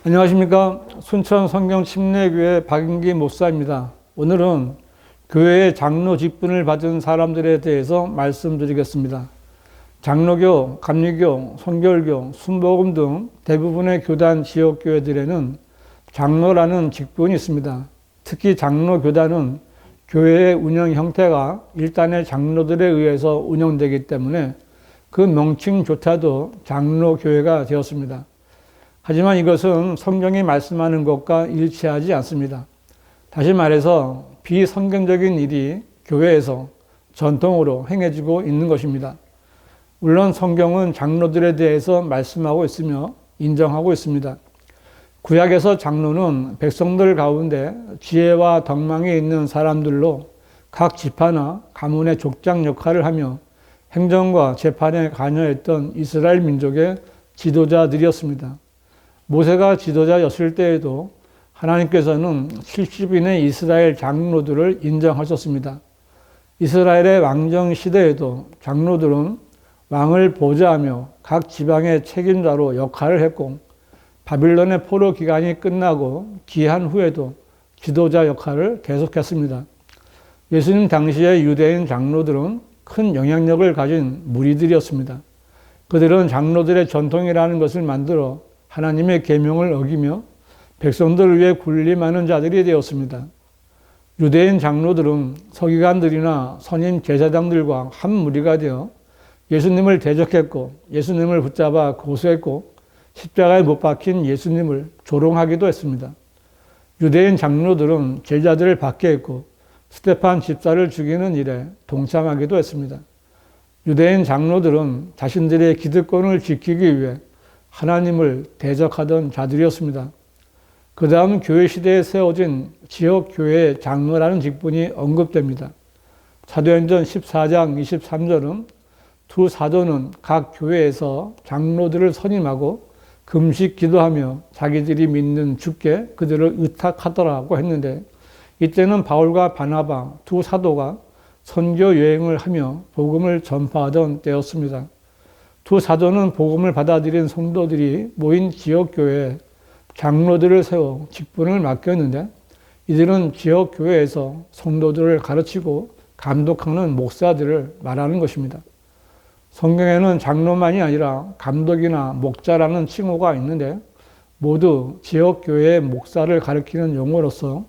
안녕하십니까. 순천 성경침례교회 박인기 목사입니다. 오늘은 교회의 장로 직분을 받은 사람들에 대해서 말씀드리겠습니다. 장로교, 감리교, 선결교, 순복음 등 대부분의 교단 지역교회들에는 장로라는 직분이 있습니다. 특히 장로교단은 교회의 운영 형태가 일단의 장로들에 의해서 운영되기 때문에 그 명칭조차도 장로교회가 되었습니다. 하지만 이것은 성경이 말씀하는 것과 일치하지 않습니다. 다시 말해서 비성경적인 일이 교회에서 전통으로 행해지고 있는 것입니다. 물론 성경은 장로들에 대해서 말씀하고 있으며 인정하고 있습니다. 구약에서 장로는 백성들 가운데 지혜와 덕망이 있는 사람들로 각 지파나 가문의 족장 역할을 하며 행정과 재판에 관여했던 이스라엘 민족의 지도자들이었습니다. 모세가 지도자였을 때에도 하나님께서는 70인의 이스라엘 장로들을 인정하셨습니다. 이스라엘의 왕정 시대에도 장로들은 왕을 보좌하며 각 지방의 책임자로 역할을 했고, 바빌론의 포로 기간이 끝나고 귀한 후에도 지도자 역할을 계속했습니다. 예수님 당시의 유대인 장로들은 큰 영향력을 가진 무리들이었습니다. 그들은 장로들의 전통이라는 것을 만들어 하나님의 계명을 어기며 백성들을 위해 군림하는 자들이 되었습니다. 유대인 장로들은 서기관들이나 선임 제사장들과 한 무리가 되어 예수님을 대적했고, 예수님을 붙잡아 고소했고, 십자가에 못 박힌 예수님을 조롱하기도 했습니다. 유대인 장로들은 제자들을 박해했고 스데반 집사를 죽이는 일에 동참하기도 했습니다. 유대인 장로들은 자신들의 기득권을 지키기 위해 하나님을 대적하던 자들이었습니다. 그 다음 교회 시대에 세워진 지역교회 장로라는 직분이 언급됩니다. 사도행전 14장 23절은 두 사도는 각 교회에서 장로들을 선임하고 금식 기도하며 자기들이 믿는 주께 그들을 의탁하더라고 했는데, 이때는 바울과 바나바 두 사도가 선교 여행을 하며 복음을 전파하던 때였습니다. 두 사도는 복음을 받아들인 성도들이 모인 지역교회에 장로들을 세워 직분을 맡겼는데, 이들은 지역교회에서 성도들을 가르치고 감독하는 목사들을 말하는 것입니다. 성경에는 장로만이 아니라 감독이나 목자라는 칭호가 있는데, 모두 지역교회의 목사를 가리키는 용어로서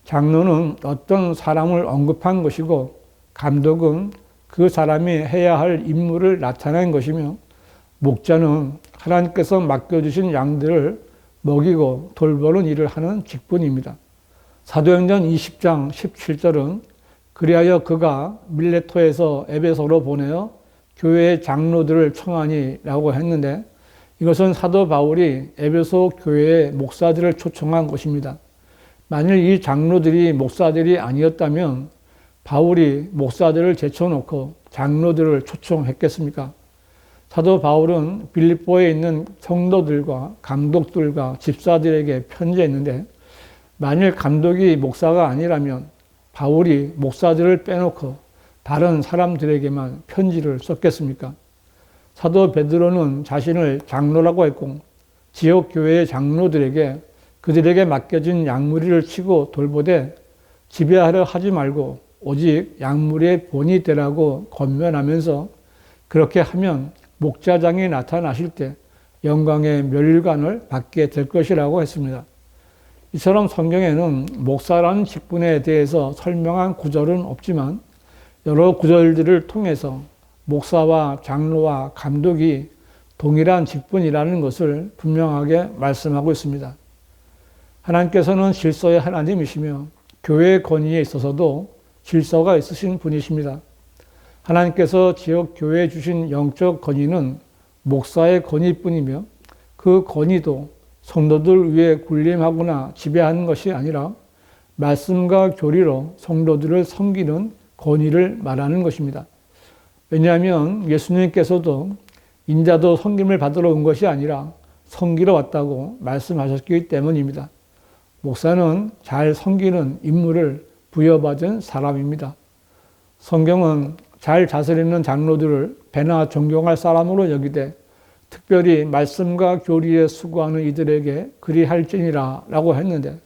장로는 어떤 사람을 언급한 것이고, 감독은 그 사람이 해야 할 임무를 나타낸 것이며, 목자는 하나님께서 맡겨주신 양들을 먹이고 돌보는 일을 하는 직분입니다. 사도행전 20장 17절은 그리하여 그가 밀레토에서 에베소로 보내어 교회의 장로들을 청하니 라고 했는데, 이것은 사도 바울이 에베소 교회의 목사들을 초청한 것입니다. 만일 이 장로들이 목사들이 아니었다면 바울이 목사들을 제쳐놓고 장로들을 초청했겠습니까? 사도 바울은 빌립보에 있는 성도들과 감독들과 집사들에게 편지했는데, 만일 감독이 목사가 아니라면 바울이 목사들을 빼놓고 다른 사람들에게만 편지를 썼겠습니까? 사도 베드로는 자신을 장로라고 했고, 지역교회의 장로들에게 그들에게 맡겨진 양무리를 치고 돌보되 지배하려 하지 말고 오직 양무리의 본이 되라고 권면하면서, 그렇게 하면 목자장이 나타나실 때 영광의 멸관을 받게 될 것이라고 했습니다. 이처럼 성경에는 목사라는 직분에 대해서 설명한 구절은 없지만, 여러 구절들을 통해서 목사와 장로와 감독이 동일한 직분이라는 것을 분명하게 말씀하고 있습니다. 하나님께서는 질서의 하나님이시며 교회의 권위에 있어서도 질서가 있으신 분이십니다. 하나님께서 지역 교회에 주신 영적 권위는 목사의 권위뿐이며, 그 권위도 성도들 위해 군림하거나 지배하는 것이 아니라 말씀과 교리로 성도들을 섬기는 권위를 말하는 것입니다. 왜냐하면 예수님께서도 인자도 섬김을 받으러 온 것이 아니라 섬기러 왔다고 말씀하셨기 때문입니다. 목사는 잘 섬기는 임무를 부여받은 사람입니다. 성경은 잘 다스리는 장로들을 배나 존경할 사람으로 여기되 특별히 말씀과 교리에 수고하는 이들에게 그리할지니라 라고 했는데,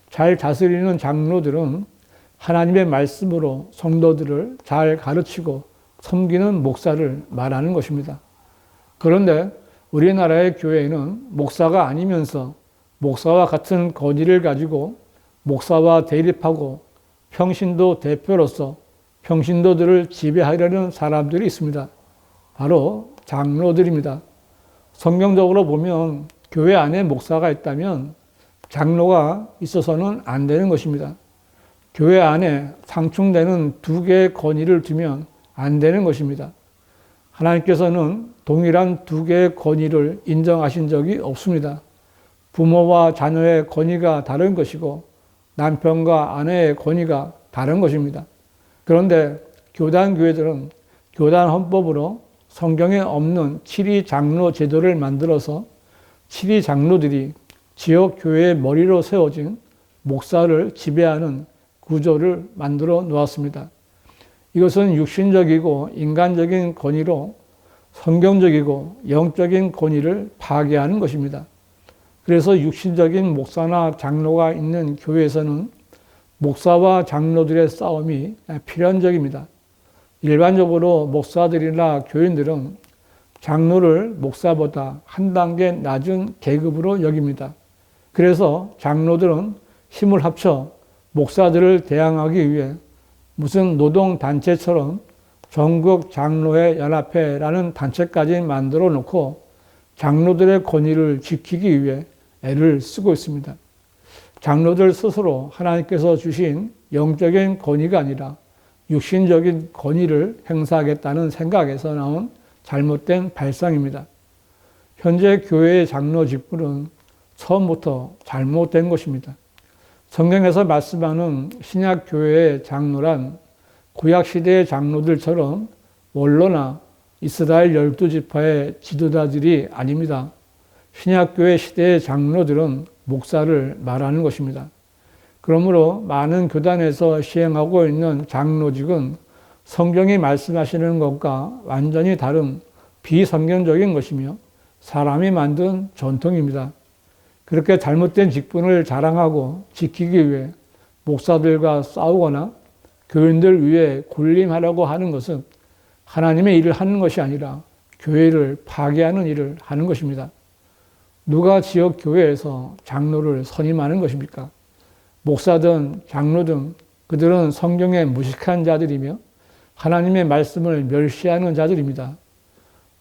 잘 다스리는 장로들은 하나님의 말씀으로 성도들을 잘 가르치고 섬기는 목사를 말하는 것입니다. 그런데 우리나라의 교회는 목사가 아니면서 목사와 같은 권위를 가지고 목사와 대립하고 평신도 대표로서 평신도들을 지배하려는 사람들이 있습니다. 바로 장로들입니다. 성경적으로 보면 교회 안에 목사가 있다면 장로가 있어서는 안 되는 것입니다. 교회 안에 상충되는 두 개의 권위를 두면 안 되는 것입니다. 하나님께서는 동일한 두 개의 권위를 인정하신 적이 없습니다. 부모와 자녀의 권위가 다른 것이고 남편과 아내의 권위가 다른 것입니다. 그런데 교단 교회들은 교단 헌법으로 성경에 없는 7위 장로 제도를 만들어서 7위 장로들이 지역 교회의 머리로 세워진 목사를 지배하는 구조를 만들어 놓았습니다. 이것은 육신적이고 인간적인 권위로 성경적이고 영적인 권위를 파괴하는 것입니다. 그래서 육신적인 목사나 장로가 있는 교회에서는 목사와 장로들의 싸움이 필연적입니다. 일반적으로 목사들이나 교인들은 장로를 목사보다 한 단계 낮은 계급으로 여깁니다. 그래서 장로들은 힘을 합쳐 목사들을 대항하기 위해 무슨 노동단체처럼 전국 장로회 연합회라는 단체까지 만들어 놓고 장로들의 권위를 지키기 위해 애를 쓰고 있습니다. 장로들 스스로 하나님께서 주신 영적인 권위가 아니라 육신적인 권위를 행사하겠다는 생각에서 나온 잘못된 발상입니다. 현재 교회의 장로 직분은 처음부터 잘못된 것입니다. 성경에서 말씀하는 신약 교회의 장로란 구약 시대의 장로들처럼 원로나 이스라엘 12지파의 지도자들이 아닙니다. 신약 교회 시대의 장로들은 목사를 말하는 것입니다. 그러므로 많은 교단에서 시행하고 있는 장로직은 성경이 말씀하시는 것과 완전히 다른 비성경적인 것이며 사람이 만든 전통입니다. 그렇게 잘못된 직분을 자랑하고 지키기 위해 목사들과 싸우거나 교인들 위에 군림하려고 하는 것은 하나님의 일을 하는 것이 아니라 교회를 파괴하는 일을 하는 것입니다. 누가 지역 교회에서 장로를 선임하는 것입니까? 목사든 장로든 그들은 성경에 무식한 자들이며 하나님의 말씀을 멸시하는 자들입니다.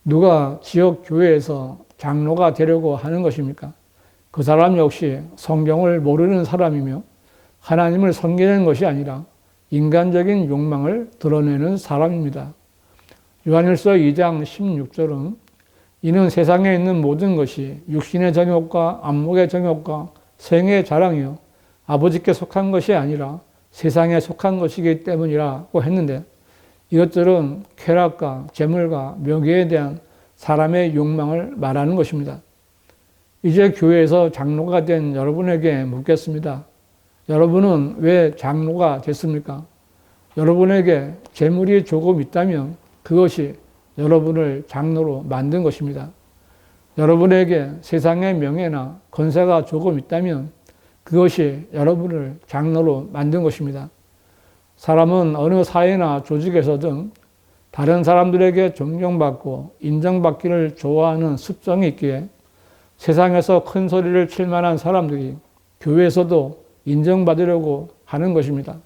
누가 지역 교회에서 장로가 되려고 하는 것입니까? 그 사람 역시 성경을 모르는 사람이며 하나님을 섬기는 것이 아니라 인간적인 욕망을 드러내는 사람입니다. 요한일서 2장 16절은 이는 세상에 있는 모든 것이 육신의 정욕과 안목의 정욕과 생의 자랑이요 아버지께 속한 것이 아니라 세상에 속한 것이기 때문이라고 했는데, 이것들은 쾌락과 재물과 명예에 대한 사람의 욕망을 말하는 것입니다. 이제 교회에서 장로가 된 여러분에게 묻겠습니다. 여러분은 왜 장로가 됐습니까? 여러분에게 재물이 조금 있다면 그것이 여러분을 장로로 만든 것입니다. 여러분에게 세상의 명예나 권세가 조금 있다면 그것이 여러분을 장로로 만든 것입니다. 사람은 어느 사회나 조직에서든 다른 사람들에게 존경받고 인정받기를 좋아하는 습성이 있기에 세상에서 큰 소리를 칠 만한 사람들이 교회에서도 인정받으려고 하는 것입니다.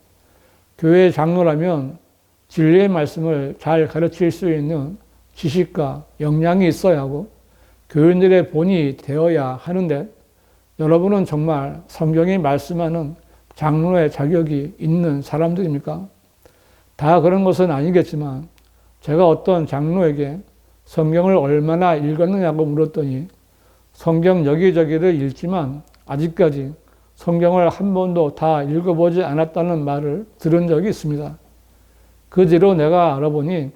교회의 장로라면 진리의 말씀을 잘 가르칠 수 있는 지식과 역량이 있어야 하고 교인들의 본이 되어야 하는데, 여러분은 정말 성경이 말씀하는 장로의 자격이 있는 사람들입니까? 다 그런 것은 아니겠지만 제가 어떤 장로에게 성경을 얼마나 읽었느냐고 물었더니 성경 여기저기를 읽지만 아직까지 성경을 한 번도 다 읽어보지 않았다는 말을 들은 적이 있습니다. 그 뒤로 내가 알아보니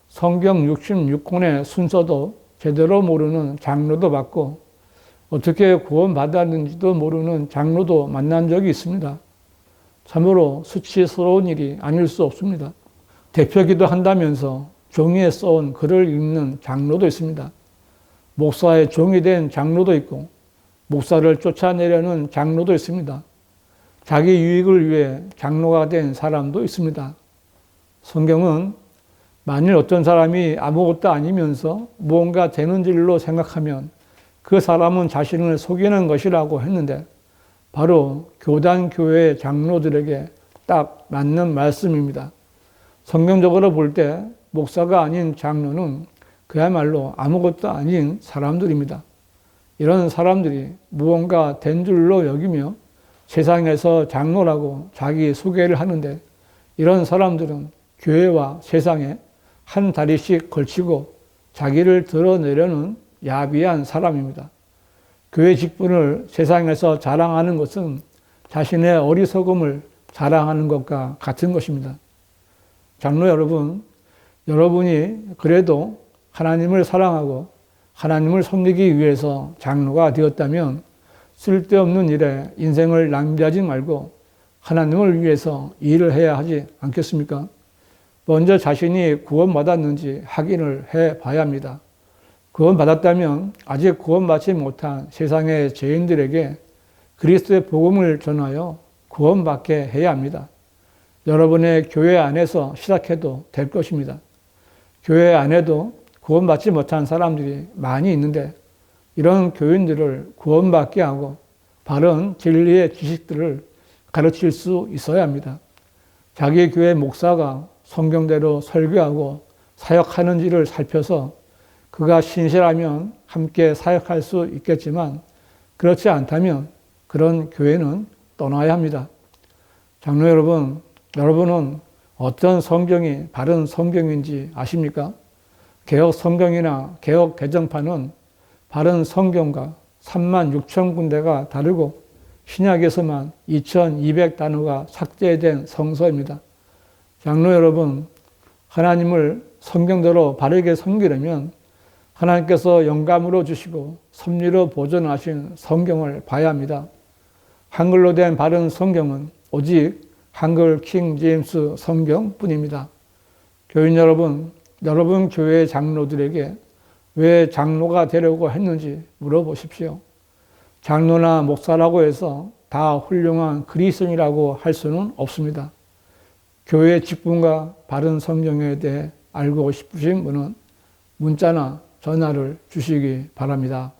성경 66권의 순서도 제대로 모르는 장로도 봤고 어떻게 구원받았는지도 모르는 장로도 만난 적이 있습니다. 참으로 수치스러운 일이 아닐 수 없습니다. 대표기도 한다면서 종이에 써온 글을 읽는 장로도 있습니다. 목사의 종이 된 장로도 있고 목사를 쫓아내려는 장로도 있습니다. 자기 유익을 위해 장로가 된 사람도 있습니다. 성경은 만일 어떤 사람이 아무것도 아니면서 무언가 되는 줄로 생각하면 그 사람은 자신을 속이는 것이라고 했는데 바로 교단 교회 장로들에게 딱 맞는 말씀입니다. 성경적으로 볼 때 목사가 아닌 장로는 그야말로 아무것도 아닌 사람들입니다. 이런 사람들이 무언가 된 줄로 여기며 세상에서 장로라고 자기 소개를 하는데 이런 사람들은 교회와 세상에 한 다리씩 걸치고 자기를 드러내려는 야비한 사람입니다. 교회 직분을 세상에서 자랑하는 것은 자신의 어리석음을 자랑하는 것과 같은 것입니다. 장로 여러분, 여러분이 그래도 하나님을 사랑하고 하나님을 섬기기 위해서 장로가 되었다면 쓸데없는 일에 인생을 낭비하지 말고 하나님을 위해서 일을 해야 하지 않겠습니까? 먼저 자신이 구원받았는지 확인을 해 봐야 합니다. 구원받았다면 아직 구원받지 못한 세상의 죄인들에게 그리스도의 복음을 전하여 구원받게 해야 합니다. 여러분의 교회 안에서 시작해도 될 것입니다. 교회 안에도 구원받지 못한 사람들이 많이 있는데 이런 교인들을 구원받게 하고 바른 진리의 지식들을 가르칠 수 있어야 합니다. 자기 교회 목사가 성경대로 설교하고 사역하는지를 살펴서 그가 신실하면 함께 사역할 수 있겠지만 그렇지 않다면 그런 교회는 떠나야 합니다. 장로 여러분, 여러분은 어떤 성경이 바른 성경인지 아십니까? 개혁 성경이나 개혁 개정판은 바른 성경과 36,000군데가 다르고 신약에서만 2,200단어가 삭제된 성서입니다. 장로 여러분, 하나님을 성경대로 바르게 섬기려면 하나님께서 영감으로 주시고 섭리로 보존하신 성경을 봐야 합니다. 한글로 된 바른 성경은 오직 한글 킹 제임스 성경뿐입니다. 교인 여러분, 여러분 교회 장로들에게 왜 장로가 되려고 했는지 물어보십시오. 장로나 목사라고 해서 다 훌륭한 그리스도인이라고 할 수는 없습니다. 교회 직분과 바른 성경에 대해 알고 싶으신 분은 문자나 전화를 주시기 바랍니다.